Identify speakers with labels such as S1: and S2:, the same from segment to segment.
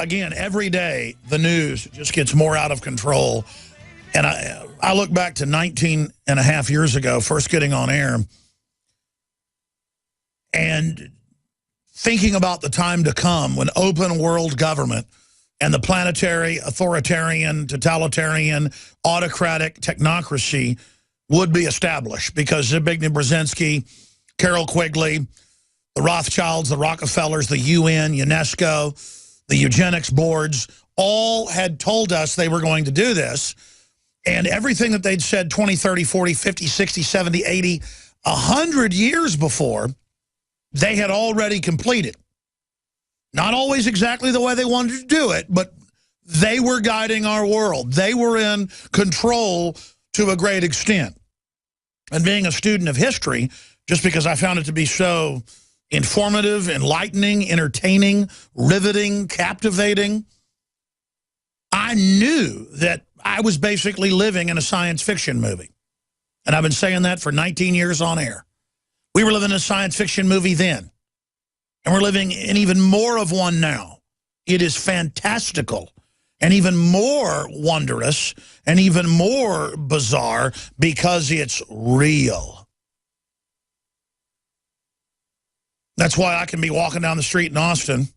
S1: again, every day the news just gets more out of control. And I look back to 19 and a half years ago, first getting on air, and thinking about the time to come when open world government and the planetary, authoritarian, totalitarian, autocratic technocracy would be established, because Zbigniew Brzezinski, Carol Quigley, the Rothschilds, the Rockefellers, the UN, UNESCO, the eugenics boards, all had told us they were going to do this. And everything that they'd said 20, 30, 40, 50, 60, 70, 80, 100 years before, they had already completed. Not always exactly the way they wanted to do it, but they were guiding our world. They were in control to a great extent. And being a student of history, just because I found it to be so informative, enlightening, entertaining, riveting, captivating, I knew that I was basically living in a science fiction movie. And I've been saying that for 19 years on air. We were living in a science fiction movie then. And we're living in even more of one now. It is fantastical and even more wondrous and even more bizarre because it's real. That's why I can be walking down the street in Austin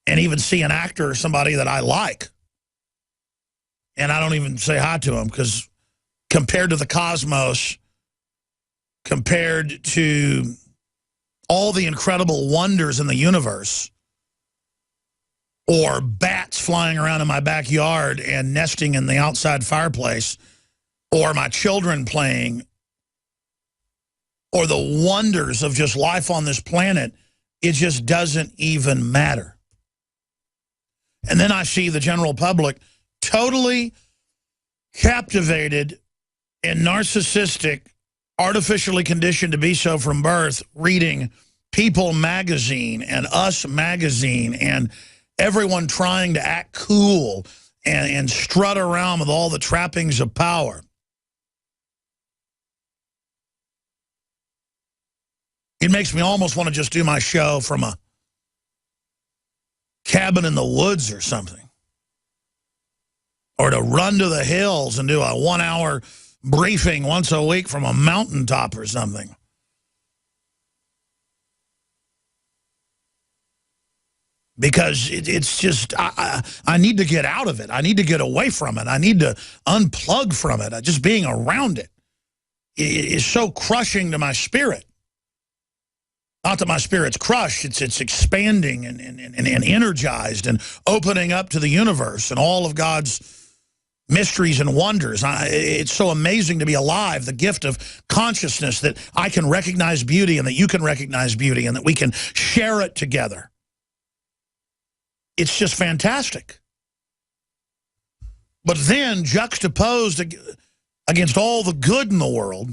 S1: and even see an actor or somebody that I like, and I don't even say hi to him, because compared to the cosmos, compared to all the incredible wonders in the universe, or bats flying around in my backyard and nesting in the outside fireplace, or my children playing, or the wonders of just life on this planet, it just doesn't even matter. And then I see the general public totally captivated and narcissistic, artificially conditioned to be so from birth, reading People magazine and Us magazine, and everyone trying to act cool and strut around with all the trappings of power. It makes me almost want to just do my show from a cabin in the woods or something. Or to run to the hills and do a 1-hour briefing once a week from a mountaintop or something. Because it's just, I need to get out of it. I need to get away from it. I need to unplug from it. Just being around it is so crushing to my spirit. Not that my spirit's crushed, it's expanding and energized and opening up to the universe and all of God's mysteries and wonders. It's so amazing to be alive, the gift of consciousness, that I can recognize beauty and that you can recognize beauty and that we can share it together. It's just fantastic. But then, juxtaposed against all the good in the world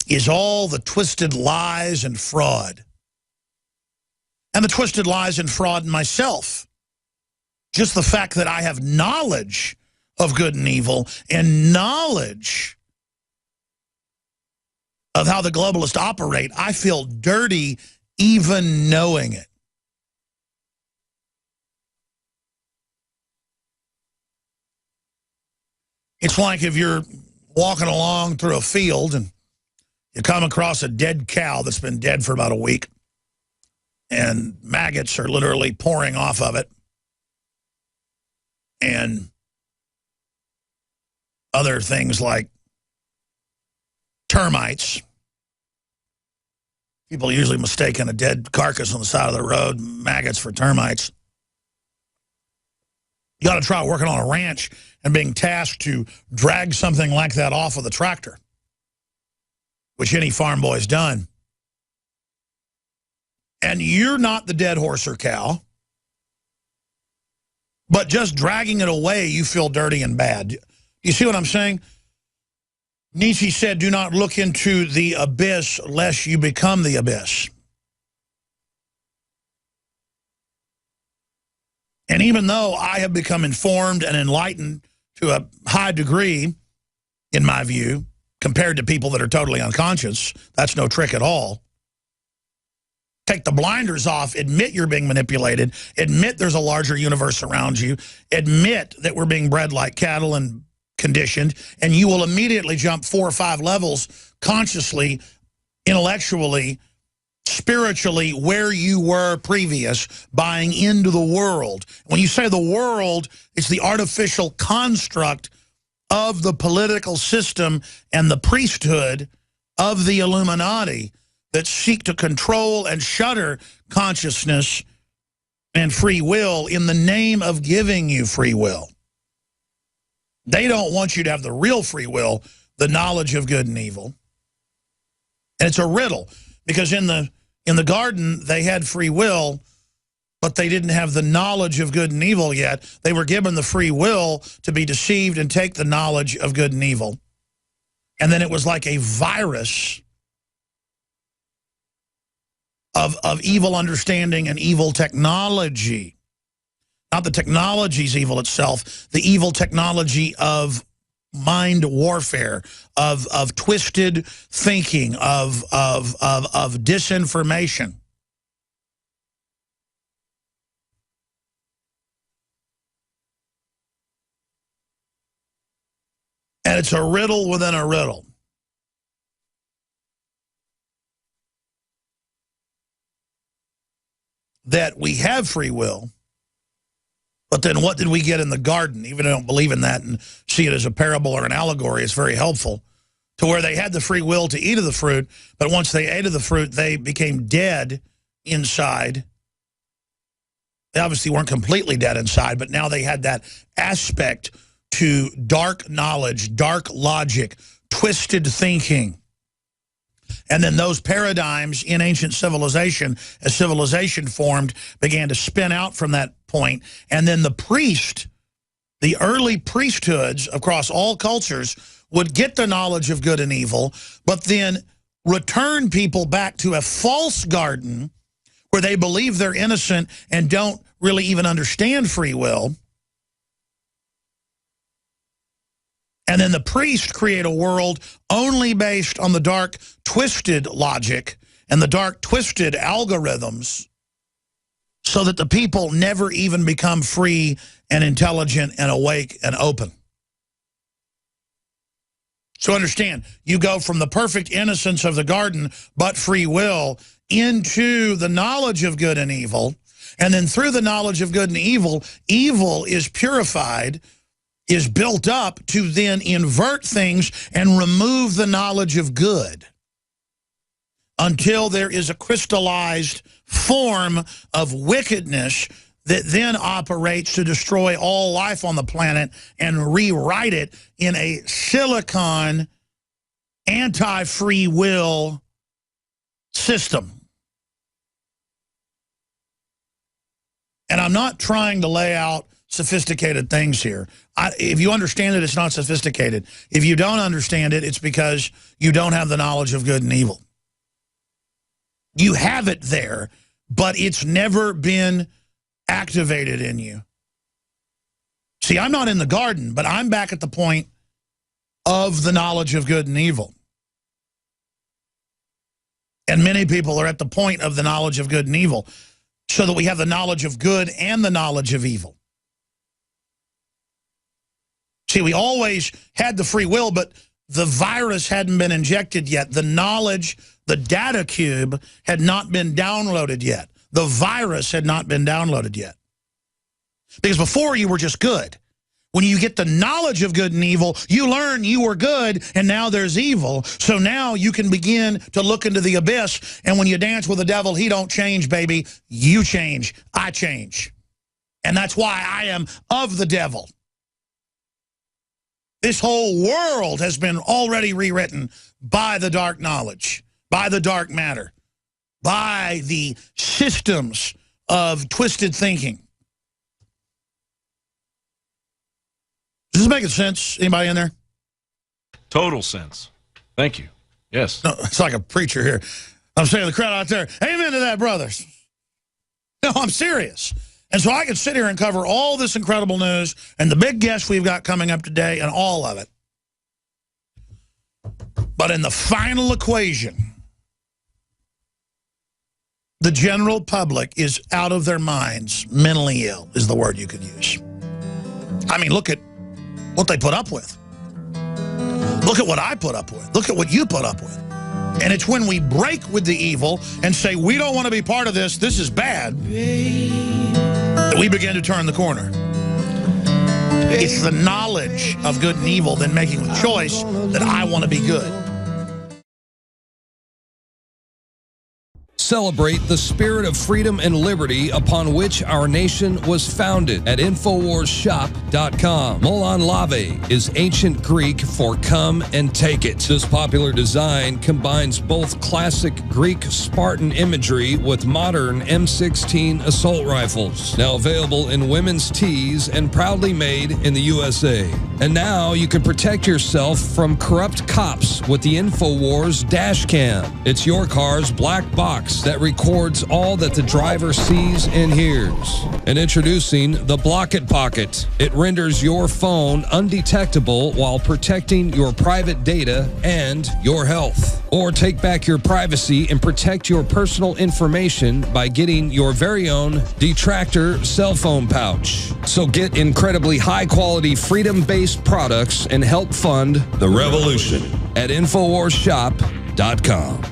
S1: is all the twisted lies and fraud. And the twisted lies and fraud in myself. Just the fact that I have knowledge of good and evil and knowledge of how the globalists operate, I feel dirty even knowing it. It's like if you're walking along through a field and you come across a dead cow that's been dead for about a week, and maggots are literally pouring off of it, and other things like termites. People usually mistaken a dead carcass on the side of the road, maggots, for termites. You got to try working on a ranch and being tasked to drag something like that off with a tractor, which any farm boy's done. And you're not the dead horse or cow, but just dragging it away, you feel dirty and bad. You see what I'm saying? Nietzsche said, do not look into the abyss lest you become the abyss. And even though I have become informed and enlightened to a high degree, in my view, compared to people that are totally unconscious, that's no trick at all. take the blinders off, admit you're being manipulated, admit there's a larger universe around you, admit that we're being bred like cattle and conditioned, and you will immediately jump 4 or 5 levels consciously, intellectually, spiritually, where you were previous, buying into the world. When you say the world, it's the artificial construct of the political system and the priesthood of the Illuminati that seek to control and shutter consciousness and free will in the name of giving you free will. They don't want you to have the real free will, the knowledge of good and evil. And it's a riddle, because in the garden, they had free will, but they didn't have the knowledge of good and evil yet. They were given the free will to be deceived and take the knowledge of good and evil. And then it was like a virus of evil understanding and evil technology. Not the technology's evil itself, the evil technology of mind warfare, of twisted thinking, of disinformation. And it's a riddle within a riddle. That we have free will, but then what did we get in the garden? Even if I don't believe in that and see it as a parable or an allegory, it's very helpful, to where they had the free will to eat of the fruit, but once they ate of the fruit, they became dead inside. They obviously weren't completely dead inside, but now they had that aspect to dark knowledge, dark logic, twisted thinking. And then those paradigms in ancient civilization, as civilization formed, began to spin out from that point. And then the priest, the early priesthoods across all cultures, would get the knowledge of good and evil, but then return people back to a false garden where they believe they're innocent and don't really even understand free will. And then the priests create a world only based on the dark, twisted logic and the dark, twisted algorithms, so that the people never even become free and intelligent and awake and open. So understand, you go from the perfect innocence of the garden, but free will, into the knowledge of good and evil. And then through the knowledge of good and evil, evil is purified, is built up to then invert things and remove the knowledge of good, until there is a crystallized form of wickedness that then operates to destroy all life on the planet and rewrite it in a silicon anti-free will system. And I'm not trying to lay out sophisticated things here. If you understand it, it's not sophisticated. If you don't understand it, it's because you don't have the knowledge of good and evil. You have it there, but it's never been activated in you. See, I'm not in the garden, but I'm back at the point of the knowledge of good and evil. And many people are at the point of the knowledge of good and evil, so that we have the knowledge of good and the knowledge of evil. See, we always had the free will, but the virus hadn't been injected yet. The knowledge, the data cube, had not been downloaded yet. The virus had not been downloaded yet. Because before, you were just good. When you get the knowledge of good and evil, you learn you were good, and now there's evil. So now you can begin to look into the abyss, and when you dance with the devil, he don't change, baby. You change. I change. And that's why I am of the devil. This whole world has been already rewritten by the dark knowledge, by the dark matter, by the systems of twisted thinking. Does this make sense? Anybody in there?
S2: Total sense. Thank you. Yes.
S1: No, it's like a preacher here. I'm saying to the crowd out there, amen to that, brothers. No, I'm serious. And so I could sit here and cover all this incredible news and the big guests we've got coming up today and all of it. But in the final equation, the general public is out of their minds, mentally ill is the word you could use. I mean, look at what they put up with. Look at what I put up with. Look at what you put up with. And it's when we break with the evil and say, we don't want to be part of this, this is bad, that we begin to turn the corner. It's the knowledge of good and evil, then making the choice that I want to be good.
S3: Celebrate the spirit of freedom and liberty upon which our nation was founded at InfoWarsShop.com. Molon Lave is ancient Greek for come and take it. This popular design combines both classic Greek Spartan imagery with modern M16 assault rifles. Now available in women's tees and proudly made in the USA. And now you can protect yourself from corrupt cops with the InfoWars dash cam. It's your car's black box that records all that the driver sees and hears. And introducing the Block It Pocket. It renders your phone undetectable while protecting your private data and your health. Or take back your privacy and protect your personal information by getting your very own Detractor cell phone pouch. So get incredibly high-quality, freedom-based products and help fund the revolution at InfoWarsShop.com.